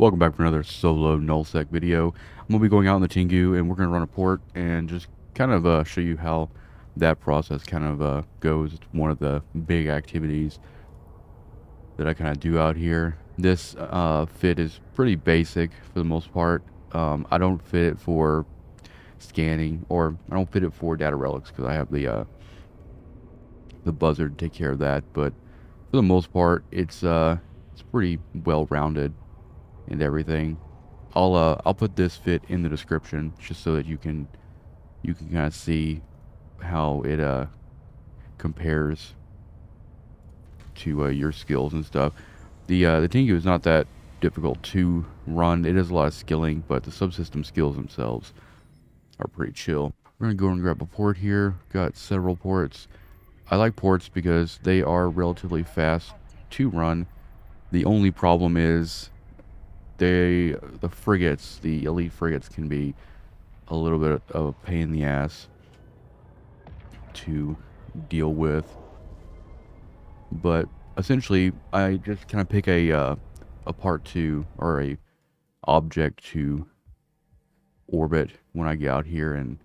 Welcome back for another solo Null-Sec video. I'm going to be going out in the Tengu and we're going to run a port and just kind of show you how that process kind of goes. It's one of the big activities that I kind of do out here. This fit is pretty basic for the most part. I don't fit it for scanning, or I don't fit it for data relics because I have the buzzard to take care of that, but for the most part it's pretty well rounded and everything. I'll put this fit in the description just so that you can kind of see how it compares to your skills and stuff. The Tengu is not that difficult to run. It is a lot of skilling, but the subsystem skills themselves are pretty chill. We're gonna go and grab a port here. Got several ports. I like ports because they are relatively fast to run. The only problem is the frigates, the elite frigates, can be a little bit of a pain in the ass to deal with. But essentially, I just kind of pick a part to, or a object to orbit when I get out here, and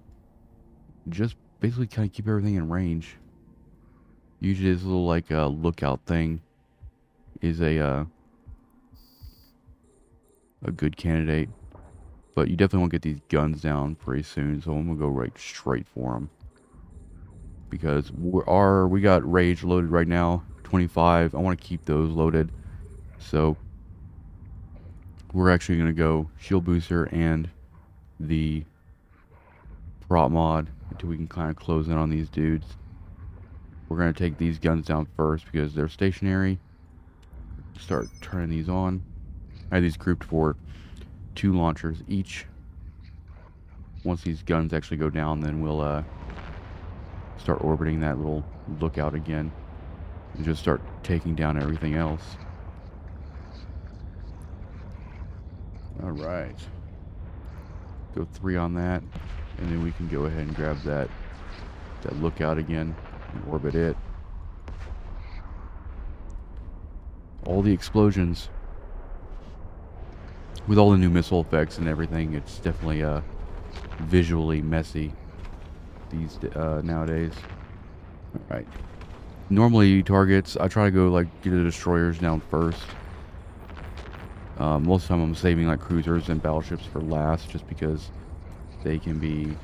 just basically kind of keep everything in range. Usually this little like lookout thing is a good candidate, but you definitely want to get these guns down pretty soon, so I'm gonna go right straight for them because we got rage loaded right now, 25. I want to keep those loaded, so we're actually gonna go shield booster and the prop mod until we can kind of close in on these dudes. We're gonna take these guns down first because they're stationary. Start turning these on. I have these grouped for 2 launchers each. Once these guns actually go down, then we'll start orbiting that little lookout again and just start taking down everything else. Alright. Go 3 on that, and then we can go ahead and grab that lookout again and orbit it. All the explosions. With all the new missile effects and everything, it's definitely visually messy these nowadays. Alright. Normally targets, I try to go like get the destroyers down first. Most of the time I'm saving like cruisers and battleships for last, just because they can be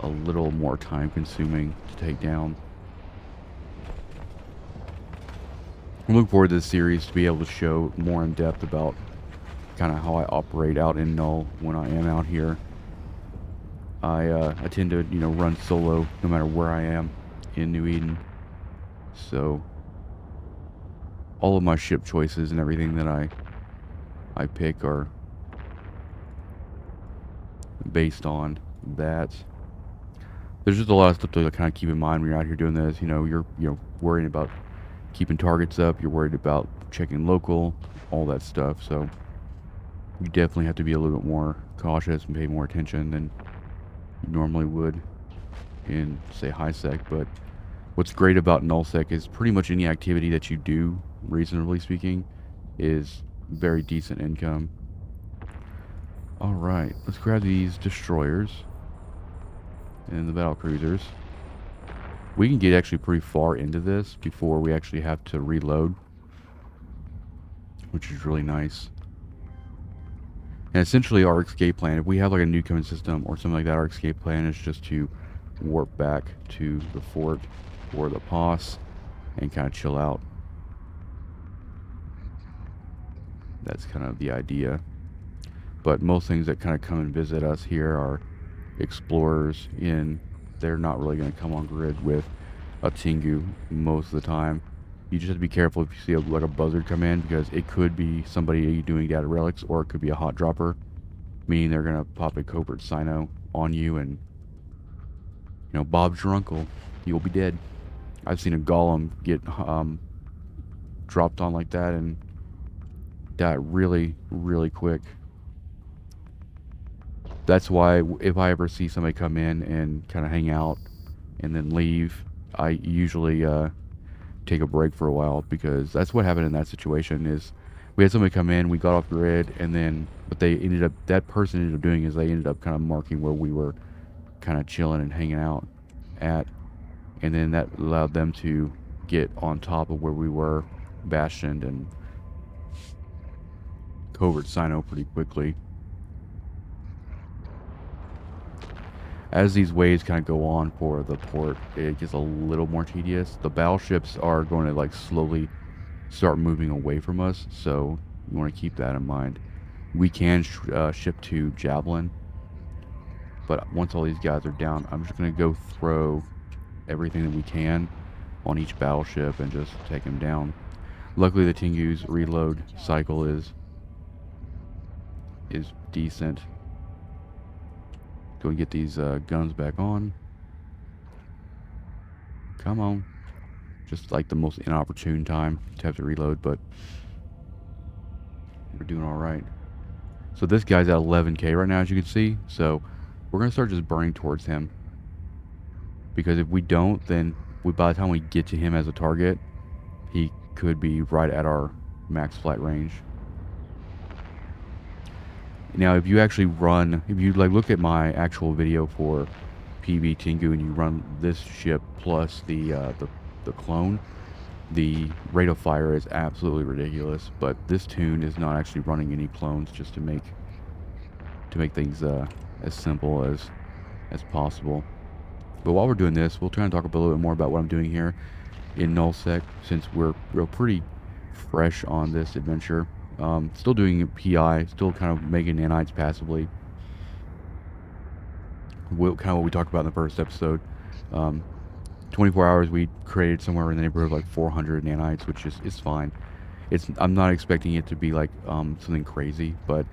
a little more time consuming to take down. I'm looking forward to this series to be able to show more in depth about kind of how I operate out in Null when I am out here. I tend to, run solo no matter where I am in New Eden. So all of my ship choices and everything that I pick are based on that. There's just a lot of stuff to kind of keep in mind when you're out here doing this. You're worrying about keeping targets up, you're worried about checking local, all that stuff. So you definitely have to be a little bit more cautious and pay more attention than you normally would in, say, high sec. But what's great about Null-Sec is pretty much any activity that you do, reasonably speaking, is very decent income. Alright, let's grab these destroyers and the battle cruisers. We can get actually pretty far into this before we actually have to reload, which is really nice. And essentially our escape plan, if we have like a new coming system or something like that, our escape plan is just to warp back to the fort or the POS and kind of chill out. That's kind of the idea. But most things that kind of come and visit us here are explorers they're not really going to come on grid with a Tengu most of the time. You just have to be careful if you see like a buzzard come in, because it could be somebody doing data relics, or it could be a hot dropper, meaning they're going to pop a covert sino on you and, Bob's your uncle. You'll be dead. I've seen a golem get dropped on like that and die really, really quick. That's why if I ever see somebody come in and kind of hang out and then leave, I usually take a break for a while, because that's what happened in that situation. Is We had somebody come in, we got off grid, and then that person ended up doing is they ended up kind of marking where we were kind of chilling and hanging out at, and then that allowed them to get on top of where we were, Bastioned and Covert Sino pretty quickly. As these waves kind of go on for the port, it gets a little more tedious. The battleships are going to like slowly start moving away from us, so you want to keep that in mind. We can ship to Javelin, but once all these guys are down, I'm just going to go throw everything that we can on each battleship and just take them down. Luckily, the Tengu's reload cycle is decent. Go and get these guns back on. Come on. Just like the most inopportune time to have to reload, but we're doing alright. So this guy's at 11k right now, as you can see. So we're going to start just burning towards him. Because if we don't, then by the time we get to him as a target, he could be right at our max flight range. Now, if you actually run, if you like look at my actual video for PB Tengu and you run this ship plus the clone, the rate of fire is absolutely ridiculous. But this tune is not actually running any clones, just to make things as simple as possible. But while we're doing this, we'll try and talk a little bit more about what I'm doing here in Null-Sec, since we're pretty fresh on this adventure. Still doing PI, still kind of making nanites passively. Kind of what we talked about in the first episode. 24 hours, we created somewhere in the neighborhood of like 400 nanites, which is fine. I'm not expecting it to be like something crazy, but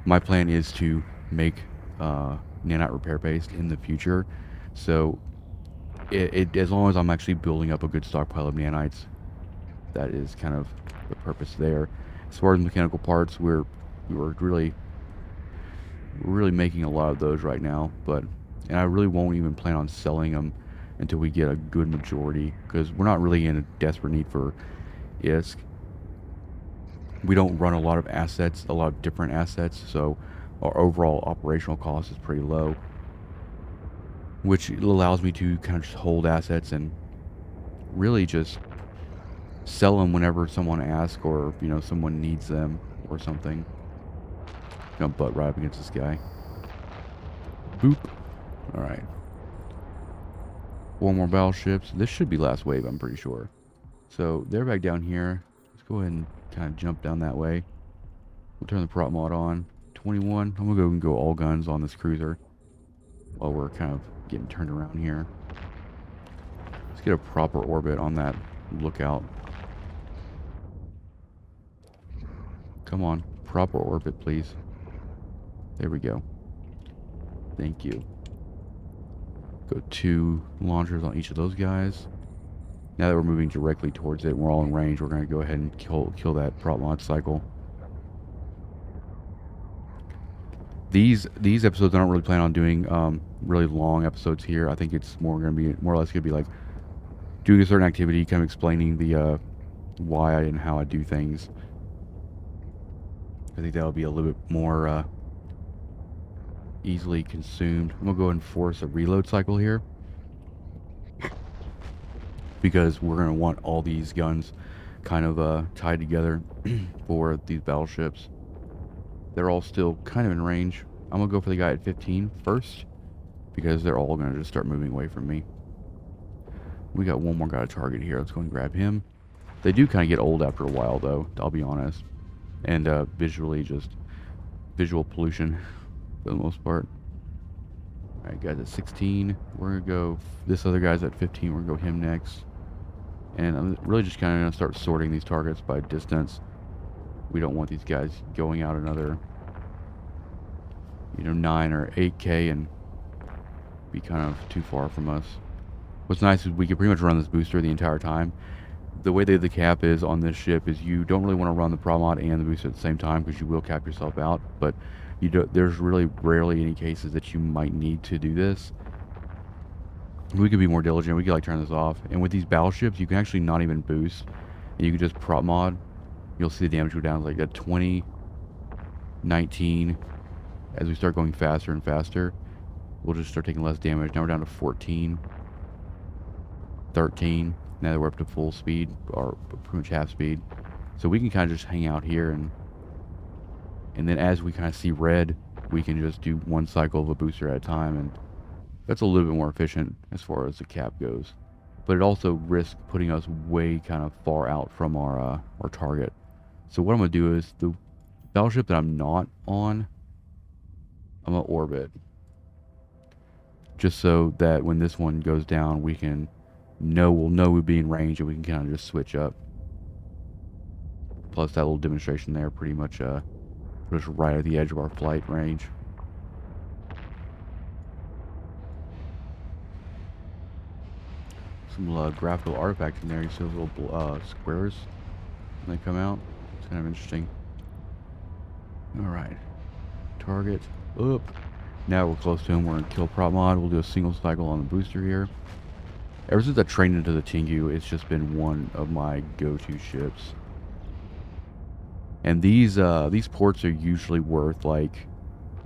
my plan is to make nanite repair paste in the future. So as long as I'm actually building up a good stockpile of nanites, that is kind of the purpose there. As far as mechanical parts, we're really making a lot of those right now, and I really won't even plan on selling them until we get a good majority, because we're not really in a desperate need for ISK. We don't run a lot of assets, a lot of different assets, so our overall operational cost is pretty low, which allows me to kind of just hold assets and really just sell them whenever someone asks, or someone needs them or something. Gonna butt right up against this guy. Boop. All right. 4 more battleships. This should be last wave, I'm pretty sure. So they're back down here. Let's go ahead and kind of jump down that way. We'll turn the prop mod on. 21. I'm gonna go all guns on this cruiser while we're kind of getting turned around here. Let's get a proper orbit on that lookout. Come on, proper orbit, please. There we go. Thank you. Go 2 launchers on each of those guys. Now that we're moving directly towards it, we're all in range. We're going to go ahead and kill that prop launch cycle. These episodes, I don't really plan on doing really long episodes here. I think it's more or less going to be like doing a certain activity, kind of explaining the why and how I do things. I think that'll be a little bit more easily consumed. I'm gonna go ahead and force a reload cycle here, because we're gonna want all these guns kind of tied together for these battleships. They're all still kind of in range. I'm gonna go for the guy at 15 first, because they're all gonna just start moving away from me. We got one more guy to target here. Let's go and grab him. They do kind of get old after a while, though, I'll be honest. And visually, just visual pollution for the most part. Alright, guys at 16. We're going to go, this other guy's at 15. We're going to go him next. And I'm really just kind of going to start sorting these targets by distance. We don't want these guys going out another, 9 or 8k and be kind of too far from us. What's nice is we can pretty much run this booster the entire time. The way that the cap is on this ship is you don't really want to run the prop mod and the booster at the same time, because you will cap yourself out, but there's really rarely any cases that you might need to do this. We could be more diligent. We could like turn this off. And with these battleships, you can actually not even boost, and you can just prop mod. you'll see the damage go down like at 20, 19. As we start going faster and faster, we'll just start taking less damage. Now we're down to 14, 13. Now that we're up to full speed, or pretty much half speed. So we can kind of just hang out here, and then as we kind of see red, we can just do one cycle of a booster at a time, and that's a little bit more efficient as far as the cap goes. But it also risks putting us way kind of far out from our target. So what I'm going to do is, the battleship that I'm not on, I'm going to orbit. Just so that when this one goes down, we'll know we'll be in range, and we can kind of just switch up. Plus that little demonstration there pretty much put us right at the edge of our flight range. Some graphical artifacts in there. You see those little squares when they come out. It's kind of interesting. Alright. Target up. Now we're close to him. We're in kill prop mod. We'll do a single cycle on the booster here. Ever since I trained into the Tengu, it's just been one of my go-to ships. And these ports are usually worth, like,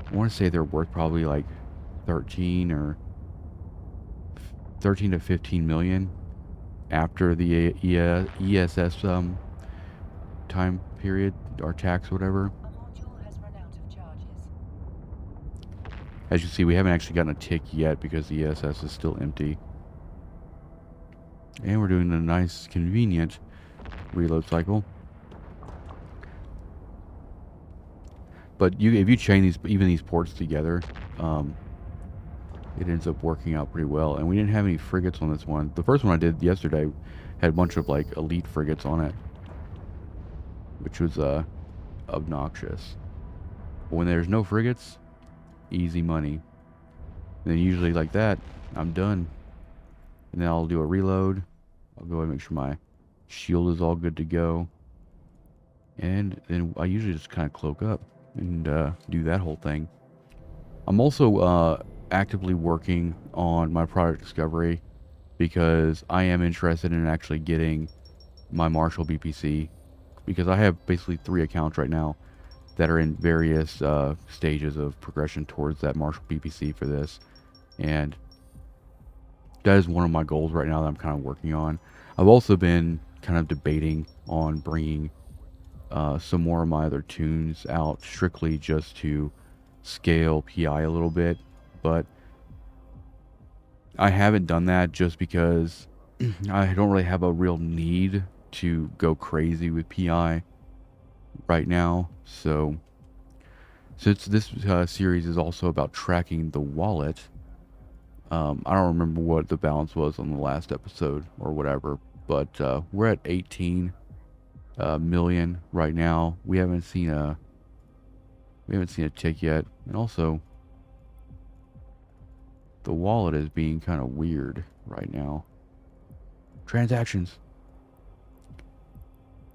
I want to say they're worth probably like 13 to 15 million after the ESS time period, or tax, whatever. As you see, we haven't actually gotten a tick yet because the ESS is still empty. And we're doing a nice, convenient reload cycle. But if you chain even these ports together, it ends up working out pretty well. And we didn't have any frigates on this one. The first one I did yesterday had a bunch of like elite frigates on it, which was obnoxious. But when there's no frigates, easy money. And then usually like that, I'm done. And then I'll do a reload. I'll go and make sure my shield is all good to go. And then I usually just kind of cloak up and do that whole thing. I'm also actively working on my product discovery because I am interested in actually getting my Marshall BPC, because I have basically 3 accounts right now that are in various stages of progression towards that Marshall BPC for this. And that is one of my goals right now that I'm kind of working on. I've also been kind of debating on bringing some more of my other tunes out strictly just to scale PI a little bit, but I haven't done that just because I don't really have a real need to go crazy with PI right now. So since this series is also about tracking the wallet, I don't remember what the balance was on the last episode or whatever, but we're at 18 million right now. We haven't seen a tick yet, and also the wallet is being kind of weird right now. Transactions.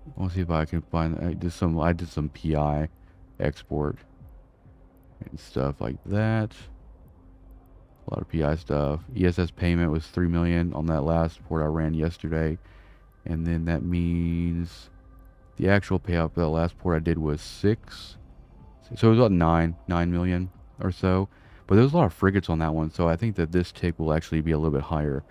I want to see if I can find. I did some PI export and stuff like that. A lot of PI stuff. ESS payment was 3 million on that last port I ran yesterday, and then that means the actual payout for that last port I did was 6. So it was about 9 million or so. But there was a lot of frigates on that one, so I think that this tick will actually be a little bit higher.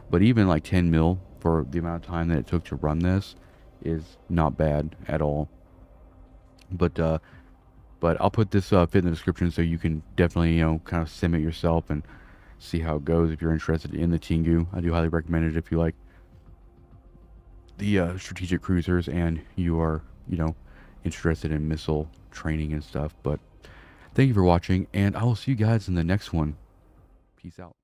But even like 10 mil for the amount of time that it took to run this is not bad at all. But I'll put this fit in the description so you can definitely, kind of sim it yourself and see how it goes if you're interested in the Tengu. I do highly recommend it if you like the strategic cruisers and you are, interested in missile training and stuff. But thank you for watching, and I will see you guys in the next one. Peace out.